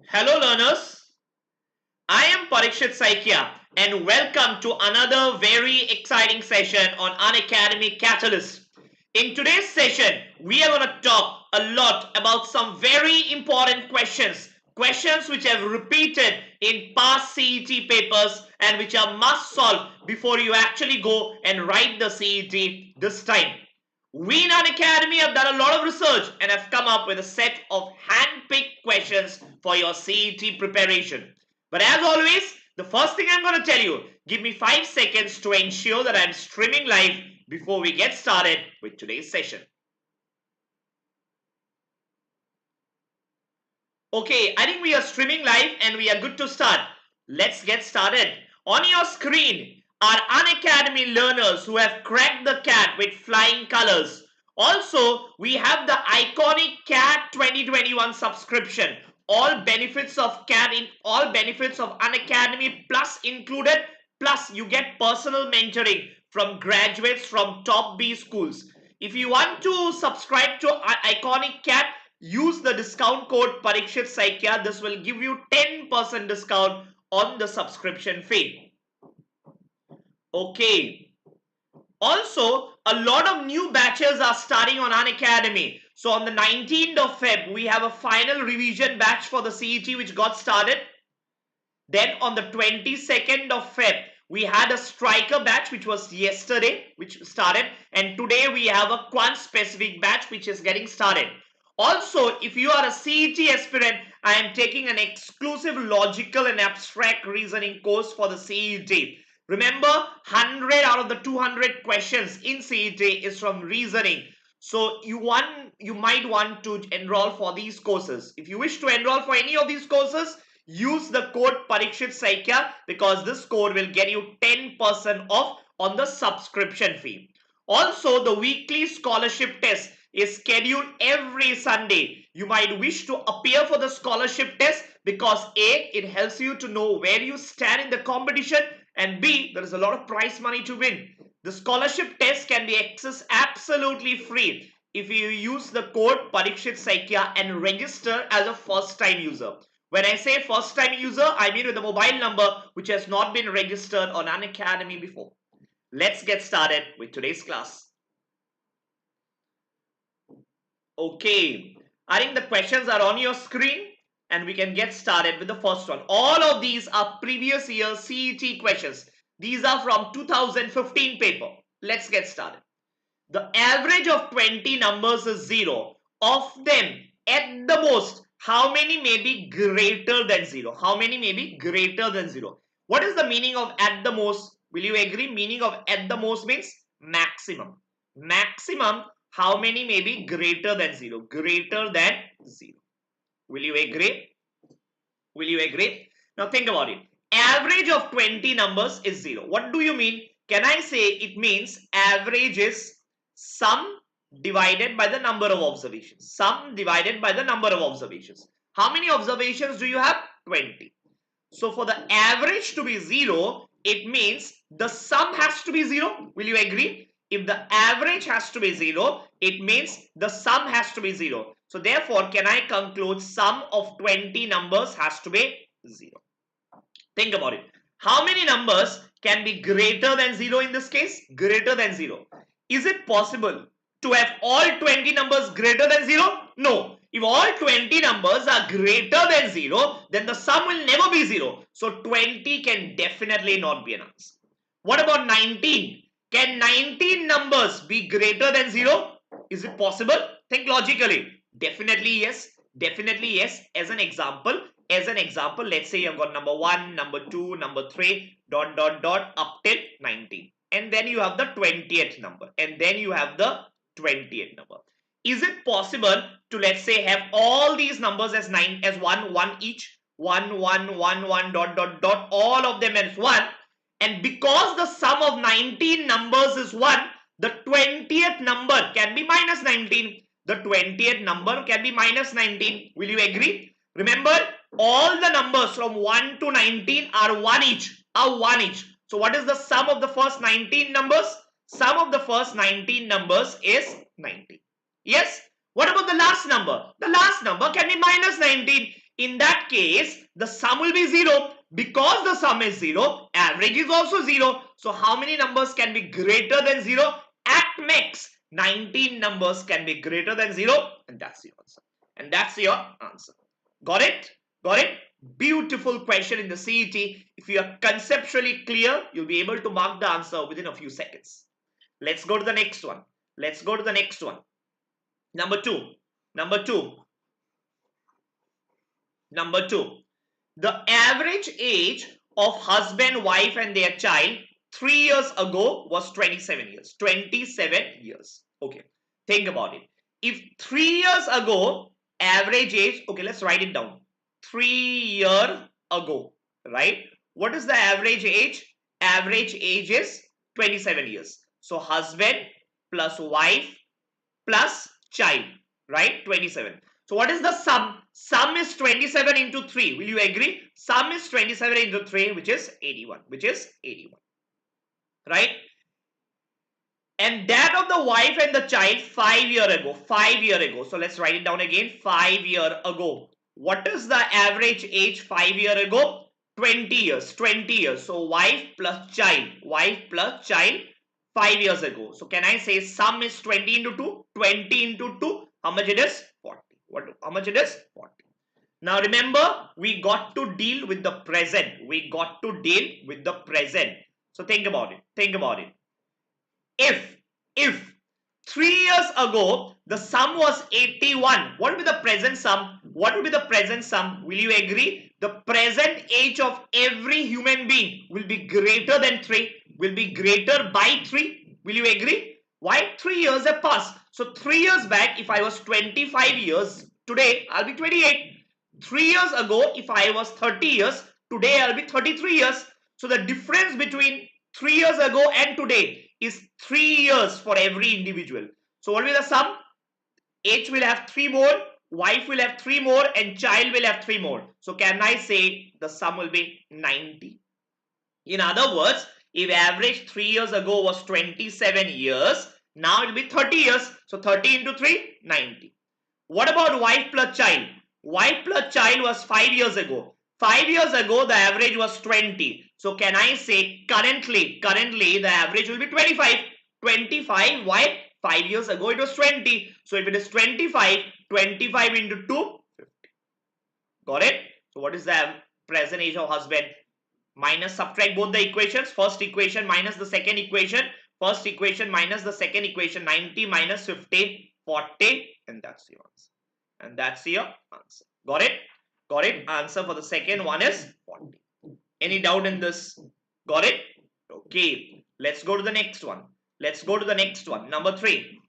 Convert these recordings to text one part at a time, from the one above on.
Hello learners, I am Parikshit Saikia and welcome to another very exciting session on Unacademy CATalyst. In today's session, we are going to talk a lot about some very important questions which have repeated in past CET papers and which are must solve before you actually go and write the CET this time. We in Unacademy have done a lot of research and have come up with a set of hand-picked questions for your CET preparation. But as always, the first thing I'm going to tell you, give me 5 seconds to ensure that I'm streaming live before we get started with today's session. Okay, I think we are streaming live and we are good to start. Let's get started. On your screen are Unacademy learners who have cracked the CAT with flying colors. Also, we have the iconic CAT 2021 subscription. All benefits of CAT in all benefits of Unacademy plus included. Plus, you get personal mentoring from graduates from top B schools. If you want to subscribe to iconic CAT, use the discount code Parikshit Saikia. This will give you 10% discount on the subscription fee. Okay. Also, a lot of new batches are starting on Unacademy. So on the 19th of Feb, we have a final revision batch for the CET which got started. Then on the 22nd of Feb, we had a striker batch which was yesterday, which started. And today we have a quant specific batch which is getting started. Also, if you are a CET aspirant, I am taking an exclusive logical and abstract reasoning course for the CET. Remember, 100 out of the 200 questions in CET is from reasoning. So you might want to enroll for these courses. If you wish to enroll for any of these courses, use the code Parikshit Saikia because this code will get you 10% off on the subscription fee. Also, the weekly scholarship test is scheduled every Sunday. You might wish to appear for the scholarship test because A, it helps you to know where you stand in the competition, and B, there is a lot of prize money to win. The scholarship test can be accessed absolutely free if you use the code Parikshit Saikia and register as a first time user. When I say first time user, I mean with a mobile number which has not been registered on Unacademy before. Let's get started with today's class. Okay, I think the questions are on your screen and we can get started with the first one. All of these are previous year CET questions. These are from 2015 paper. Let's get started. The average of 20 numbers is 0. Of them, at the most, how many may be greater than 0? How many may be greater than 0? What is the meaning of at the most? Will you agree? Meaning of at the most means maximum. Maximum, how many may be greater than 0? Greater than 0. Will you agree? Will you agree? Now think about it. Average of 20 numbers is 0. What do you mean? Can I say it means average is sum divided by the number of observations. Sum divided by the number of observations. How many observations do you have? 20. So for the average to be 0, it means the sum has to be 0. Will you agree? If the average has to be 0, it means the sum has to be 0. So therefore, can I conclude sum of 20 numbers has to be 0? Think about it. How many numbers can be greater than 0 in this case? Greater than 0. Is it possible to have all 20 numbers greater than 0? No. If all 20 numbers are greater than 0, then the sum will never be 0. So 20 can definitely not be an answer. What about 19? Can 19 numbers be greater than 0? Is it possible? Think logically. Definitely yes. Definitely yes. As an example, let's say you've got number 1, number 2, number 3, up till 19. And then you have the 20th number. And then you have the 20th number. Is it possible to, let's say, have all these numbers as 1 each? 1, 1, 1, 1, all of them as 1. And because the sum of 19 numbers is 1, the 20th number can be minus 19. The 20th number can be minus 19. Will you agree? Remember, all the numbers from 1 to 19 are 1 each. So what is the sum of the first 19 numbers? Sum of the first 19 numbers is 19. Yes? What about the last number? The last number can be minus 19. In that case, the sum will be 0. Because the sum is 0, average is also 0. So how many numbers can be greater than 0? At max, 19 numbers can be greater than 0. And that's your answer. And that's your answer. Got it? Got it? Beautiful question in the CET. If you are conceptually clear, you'll be able to mark the answer within a few seconds. Let's go to the next one. Let's go to the next one. Number two. The average age of husband, wife and their child 3 years ago was 27 years. 27 years. Okay. Think about it. If 3 years ago, average age, okay, let's write it down. 3 years ago, right? What is the average age? Average age is 27 years. So husband plus wife plus child, right? 27. So what is the sum? Sum is 27 into 3. Will you agree? Sum is 27 into 3, which is 81. Right? And that of the wife and the child 5 years ago. 5 years ago. So let's write it down again. 5 years ago. What is the average age 5 years ago? 20 years. 20 years. So wife plus child. 5 years ago. So can I say sum is 20 into 2? 20 into 2. How much it is? 40. How much it is? 40. Now remember, we got to deal with the present. So think about it. If 3 years ago the sum was 81, what will be the present sum? Will you agree? The present age of every human being will be greater than 3, will be greater by 3. Will you agree? Why? 3 years have passed. So 3 years back, if I was 25 years, today I'll be 28. 3 years ago, if I was 30 years, today I'll be 33 years. So the difference between 3 years ago and today is 3 years for every individual. So what will be the sum? Age will have 3 more, wife will have 3 more, and child will have 3 more. So can I say the sum will be 90? In other words, if average 3 years ago was 27 years, now it will be 30 years. So 30 into 3, 90. What about wife plus child? Wife plus child was 5 years ago. 5 years ago, the average was 20. So can I say currently the average will be 25. 25, why? 5 years ago it was 20. So if it is 25, 25 into 2, 50. Got it? So what is the present age of husband? Minus, subtract both the equations. First equation minus the second equation. First equation minus the second equation. 90 minus 50, 40. And that's your answer. Got it? Answer for the second one is 40. Any doubt in this? Got it? Okay. Let's go to the next one. Number 3.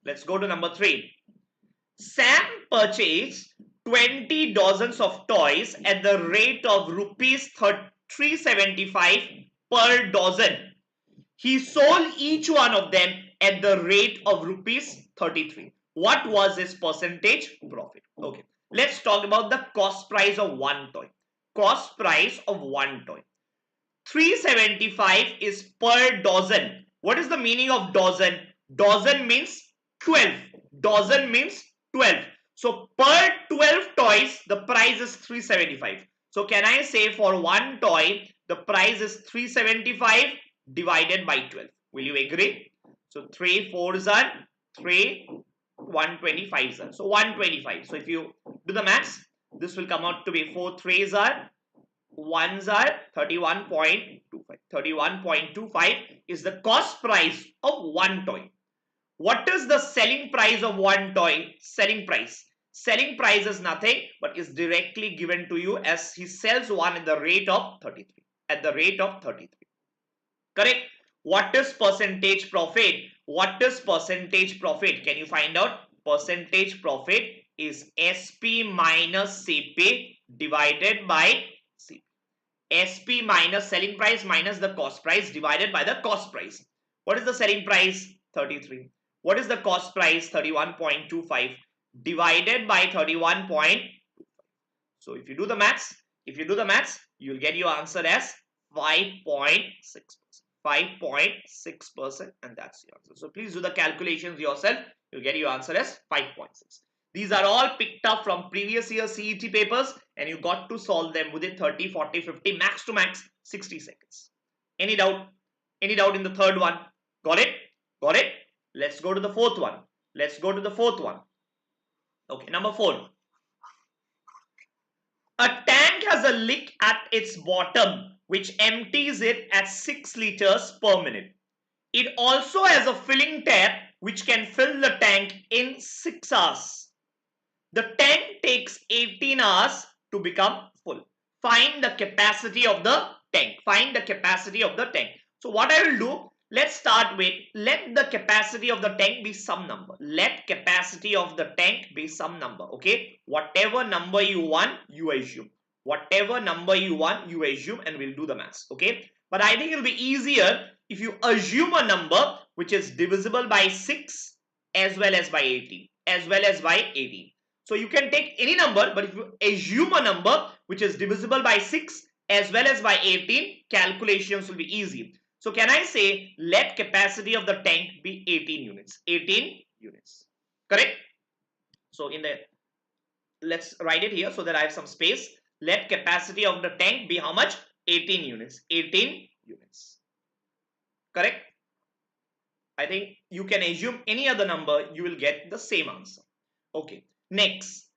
Let's go to number 3. Sam purchased 20 dozens of toys at the rate of rupees 375 per dozen. He sold each one of them at the rate of rupees 33. What was his percentage profit? Okay. Let's talk about the cost price of one toy. 375 is per dozen. What is the meaning of dozen? Dozen means 12. So per 12 toys, the price is 375. So can I say for one toy, the price is 375 divided by 12. Will you agree? So 3 4s are 3, 125s are. So 125. So if you do the maths, this will come out to be 4 3s are 1s are 31.25. 31.25 is the cost price of one toy. What is the selling price of one toy? Selling price is nothing but is directly given to you as he sells one at the rate of 33. Correct? What is percentage profit? Can you find out? Percentage profit is SP minus CP divided by CP. SP minus selling price minus the cost price divided by the cost price. What is the selling price? 33. What is the cost price? 31.25 divided by 31.25. So if you do the maths, you will get your answer as 5.6%. 5.6%, and that's the answer. So please do the calculations yourself. You'll get your answer as 5.6. These are all picked up from previous year CET papers and you got to solve them within 30, 40, 50, max to max 60 seconds. Any doubt? Any doubt in the third one? Got it? Got it? Let's go to the fourth one. Let's go to the fourth one. Okay, number 4. A tank has a leak at its bottom which empties it at 6 liters per minute. It also has a filling tap which can fill the tank in 6 hours. The tank takes 18 hours to become full. Find the capacity of the tank. Find the capacity of the tank. So what I will do, let's start with, let the capacity of the tank be some number. Let capacity of the tank be some number. Okay. Whatever number you want, you assume. Whatever number you want, you assume, and we'll do the maths. Okay. But I think it'll be easier if you assume a number which is divisible by 6 as well as by 18. As well as by 18. So you can take any number, but if you assume a number which is divisible by 6 as well as by 18, calculations will be easy. So can I say let capacity of the tank be 18 units? 18 units. Correct? So let's write it here so that I have some space. Let capacity of the tank be how much? 18 units. 18 units. Correct? I think you can assume any other number, you will get the same answer. Okay. Next,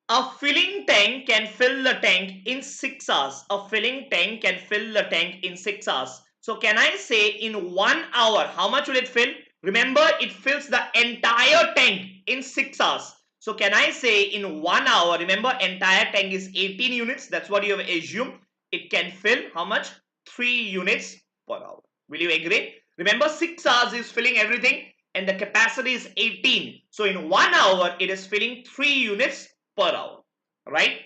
a filling tank can fill the tank in 6 hours. A filling tank can fill the tank in 6 hours. So can I say in 1 hour, how much will it fill? Remember, it fills the entire tank in 6 hours. So can I say in 1 hour, remember entire tank is 18 units. That's what you have assumed. It can fill how much? 3 units per hour. Will you agree? Remember 6 hours is filling everything. And the capacity is 18. So in 1 hour, it is filling 3 units per hour. Right?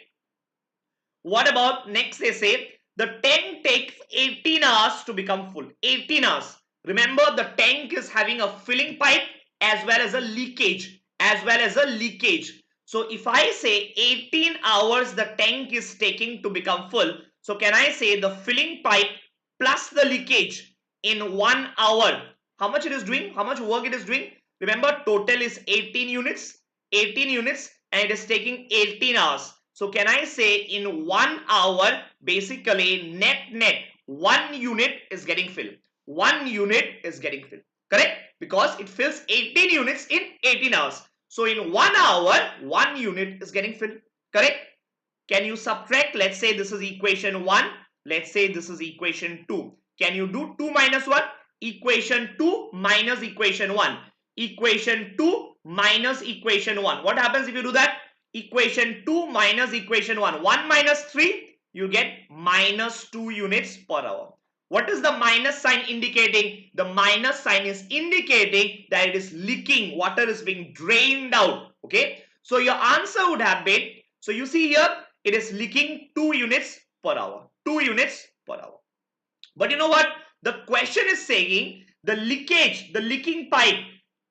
What about next they say, the tank takes 18 hours to become full. 18 hours. Remember the tank is having a filling pipe as well as a leakage. As well as a leakage. So if I say 18 hours the tank is taking to become full. So can I say the filling pipe plus the leakage in 1 hour. How much it is doing? How much work it is doing? Remember, total is 18 units. 18 units and it is taking 18 hours. So can I say in 1 hour, basically net 1 unit is getting filled. 1 unit is getting filled. Correct? Because it fills 18 units in 18 hours. So in 1 hour, 1 unit is getting filled. Correct? Can you subtract? Let's say this is equation 1. Let's say this is equation 2. Can you do 2 minus 1? Equation 2 minus equation 1. Equation 2 minus equation 1. What happens if you do that? Equation 2 minus equation 1. 1 minus 3, you get minus 2 units per hour. What is the minus sign indicating? The minus sign is indicating that it is leaking. Water is being drained out. Okay. So your answer would have been, so you see here, it is leaking 2 units per hour. 2 units per hour. But you know what? The question is saying the leakage, the leaking pipe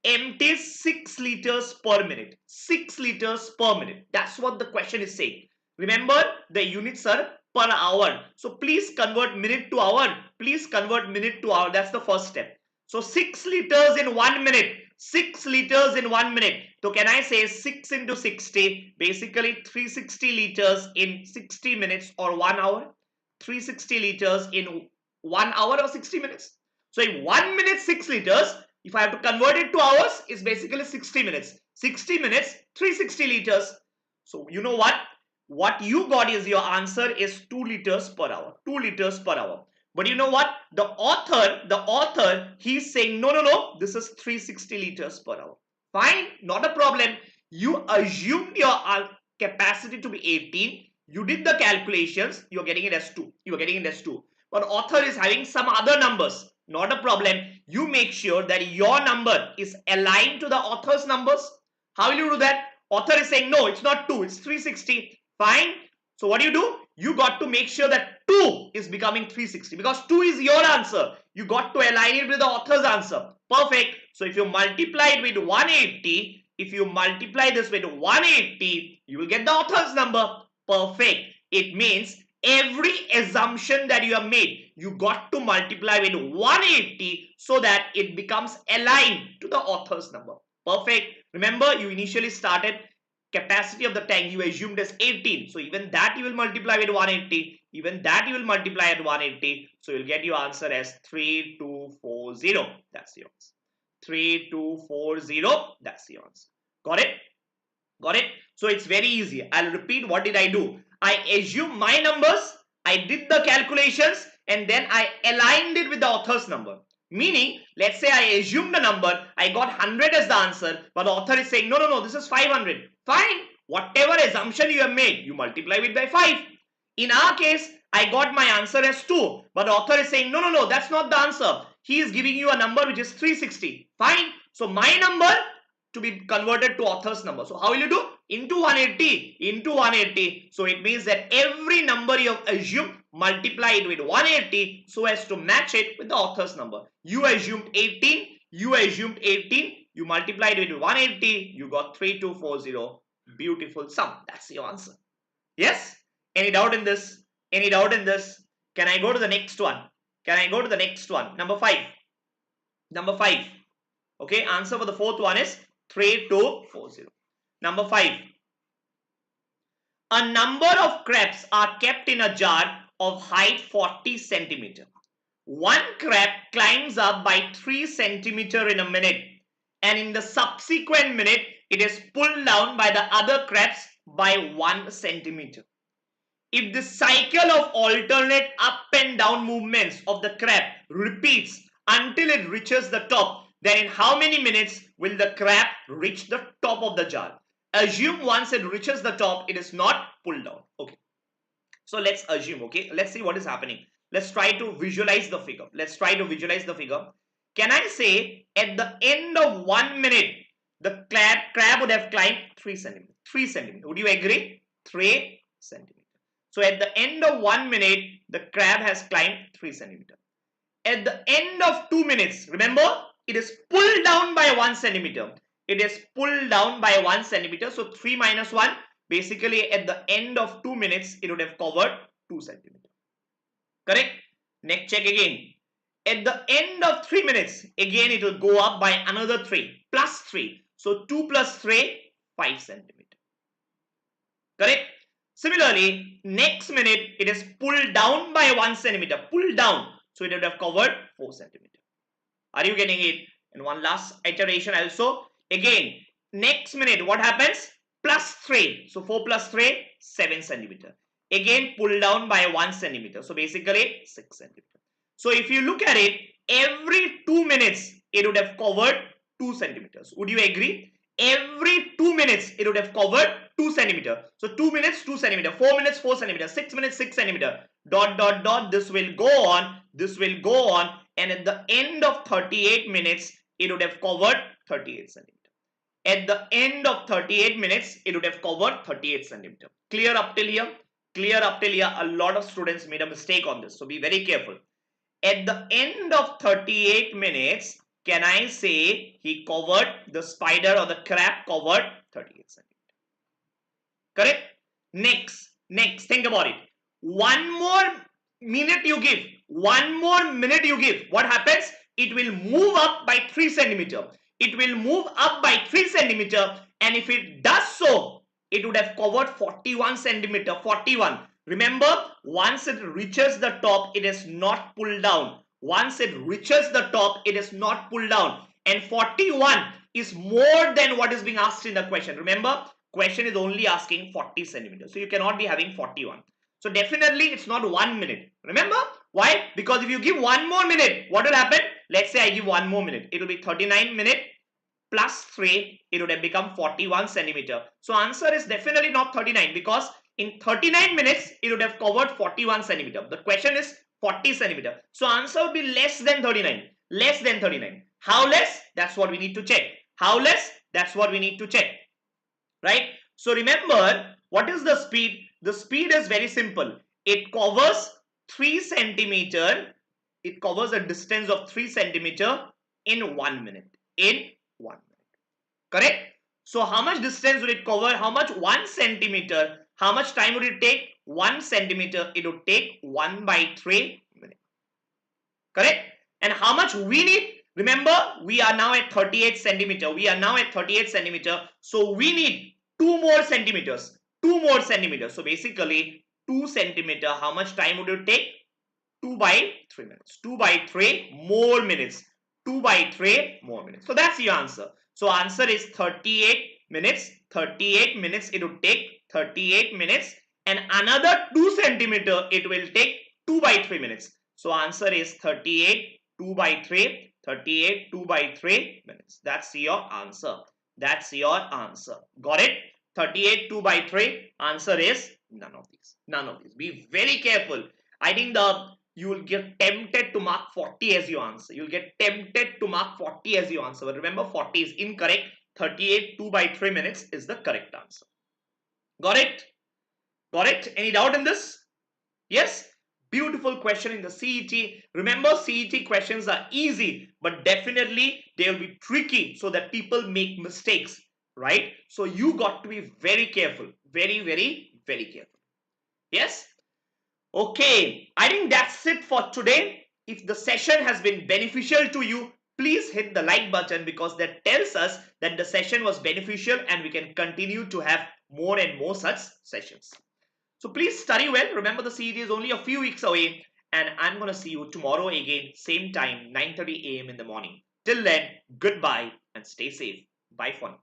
empties 6 liters per minute. 6 liters per minute. That's what the question is saying. Remember, the units are per hour. So please convert minute to hour. Please convert minute to hour. That's the first step. So 6 liters in 1 minute. 6 liters in 1 minute. So can I say 6 into 60? Basically 360 liters in 60 minutes or 1 hour. 360 liters in 1 hour or 60 minutes. So in 1 minute 6 liters, if I have to convert it to hours, it's basically 60 minutes. 60 minutes, 360 liters. So you know what? What you got is your answer is 2 liters per hour. 2 liters per hour. But you know what? The author, he's saying, no, this is 360 liters per hour. Fine, not a problem. You assumed your capacity to be 18. You did the calculations. You're getting it as 2. You're getting it as 2. But author is having some other numbers. Not a problem. You make sure that your number is aligned to the author's numbers. How will you do that? Author is saying, no, it's not 2. It's 360. Fine. So what do? You got to make sure that 2 is becoming 360 because 2 is your answer. You got to align it with the author's answer. Perfect. So if you multiply it with 180, if you multiply this with 180, you will get the author's number. Perfect. It means every assumption that you have made, you got to multiply with 180 so that it becomes aligned to the author's number. Perfect. Remember, you initially started capacity of the tank you assumed as 18. So even that you will multiply with 180. Even that you will multiply at 180. So you'll get your answer as 3240. That's the answer. 3240. That's the answer. Got it? Got it? So it's very easy. I'll repeat. What did I do? I assumed my numbers. I did the calculations and then I aligned it with the author's number. Meaning, let's say I assumed the number, I got 100 as the answer, but the author is saying, no, this is 500. Fine. Whatever assumption you have made, you multiply it by 5. In our case, I got my answer as 2, but the author is saying, no, that's not the answer. He is giving you a number which is 360. Fine. So my number to be converted to author's number. So how will you do? Into 180. Into 180. So it means that every number you have assumed, multiply it with 180 so as to match it with the author's number. You assumed 18. You assumed 18. You multiplied it with 180. You got 3240. Beautiful sum. That's your answer. Yes? Any doubt in this? Any doubt in this? Can I go to the next one? Can I go to the next one? Number 5. Number 5. Okay, answer for the fourth one is 3240. Number 5. A number of crabs are kept in a jar of height 40 centimeter. One crab climbs up by 3 centimeter in a minute, and in the subsequent minute it is pulled down by the other crabs by 1 centimeter. If the cycle of alternate up and down movements of the crab repeats until it reaches the top, then in how many minutes will the crab reach the top of the jar? Assume once it reaches the top, it is not pulled down. Okay. So let's assume, okay. Let's see what is happening. Let's try to visualize the figure. Let's try to visualize the figure. Can I say at the end of 1 minute, the crab would have climbed 3 centimeters? 3 centimeters. Would you agree? 3 centimeters. So at the end of 1 minute, the crab has climbed 3 centimeters. At the end of 2 minutes, remember, it is pulled down by 1 centimeter. It is pulled down by 1 centimeter. So 3 minus 1, basically at the end of 2 minutes, it would have covered 2 centimeters. Correct? Next, check again. At the end of 3 minutes, again it will go up by another 3, plus 3. So 2 plus 3, 5 centimeters. Correct? Similarly, next minute, it is pulled down by 1 centimeter. Pulled down. So it would have covered 4 centimeters. Are you getting it? And one last iteration also. Again, next minute, what happens? Plus 3. So 4 plus 3, 7 centimeters. Again, pulled down by 1 centimeter. So basically, 6 centimeters. So if you look at it, every 2 minutes, it would have covered 2 centimeters. Would you agree? Every 2 minutes, it would have covered 2 centimeters. So 2 minutes, 2 centimeters. 4 minutes, 4 centimeters. 6 minutes, 6 centimeters. Dot, dot, dot. This will go on. This will go on. And at the end of 38 minutes, it would have covered 38 centimeters. At the end of 38 minutes, it would have covered 38 centimeters. Clear up till here? Clear up till here? A lot of students made a mistake on this. So be very careful. At the end of 38 minutes, can I say he covered, the spider or the crab covered 38 centimeters? Correct? Next, think about it. One more minute you give, what happens? It will move up by 3 centimeters. It will move up by 3 centimeters, and if it does so, it would have covered 41 centimeters. 41. Remember, once it reaches the top, it is not pulled down. Once it reaches the top, it is not pulled down. And 41 is more than what is being asked in the question. Remember, question is only asking 40 centimeters. So you cannot be having 41. So definitely it's not 1 minute. Remember? Why? Because if you give 1 more minute, what will happen? Let's say I give 1 more minute. It will be 39 minutes plus 3. It would have become 41 centimeters. So answer is definitely not 39 because in 39 minutes, it would have covered 41 centimeters. The question is 40 centimeters. So answer would be less than 39. Less than 39. How less? That's what we need to check. How less? That's what we need to check. Right? So remember, what is the speed? The speed is very simple. It covers 3 centimeters. It covers a distance of 3 centimeters in 1 minute. In 1 minute. Correct? So how much distance would it cover? How much? 1 centimeter. How much time would it take? 1 centimeter. It would take 1/3 minutes. Correct? And how much we need? Remember, we are now at 38 centimeter. We are now at 38 centimeter. So we need 2 more centimeters. 2 more centimeters. So basically 2 centimeter. How much time would it take? 2 by 3 minutes. 2 by 3 more minutes. 2 by 3 more minutes. So that's your answer. So answer is 38 minutes. 38 minutes it would take. 38 minutes. And another 2 centimeter it will take 2 by 3 minutes. So answer is 38 2 by 3. 38 2 by 3 minutes. That's your answer. That's your answer. Got it? 38 2 by 3. Answer is none of these. None of these. Be very careful. I think you will get tempted to mark 40 as your answer. You'll get tempted to mark 40 as your answer. But remember, 40 is incorrect. 38 2 by 3 minutes is the correct answer. Got it? Got it? Any doubt in this? Yes? Beautiful question in the CET. Remember, CET questions are easy, but definitely they will be tricky so that people make mistakes, right? So you got to be very careful. Very, very, very careful. Yes? Okay. I think that's it for today. If the session has been beneficial to you, please hit the like button because that tells us that the session was beneficial and we can continue to have more and more such sessions. So please study well. Remember, the CET is only a few weeks away, and I'm going to see you tomorrow again, same time, 9:30 a.m. in the morning. Till then, goodbye and stay safe. Bye for now.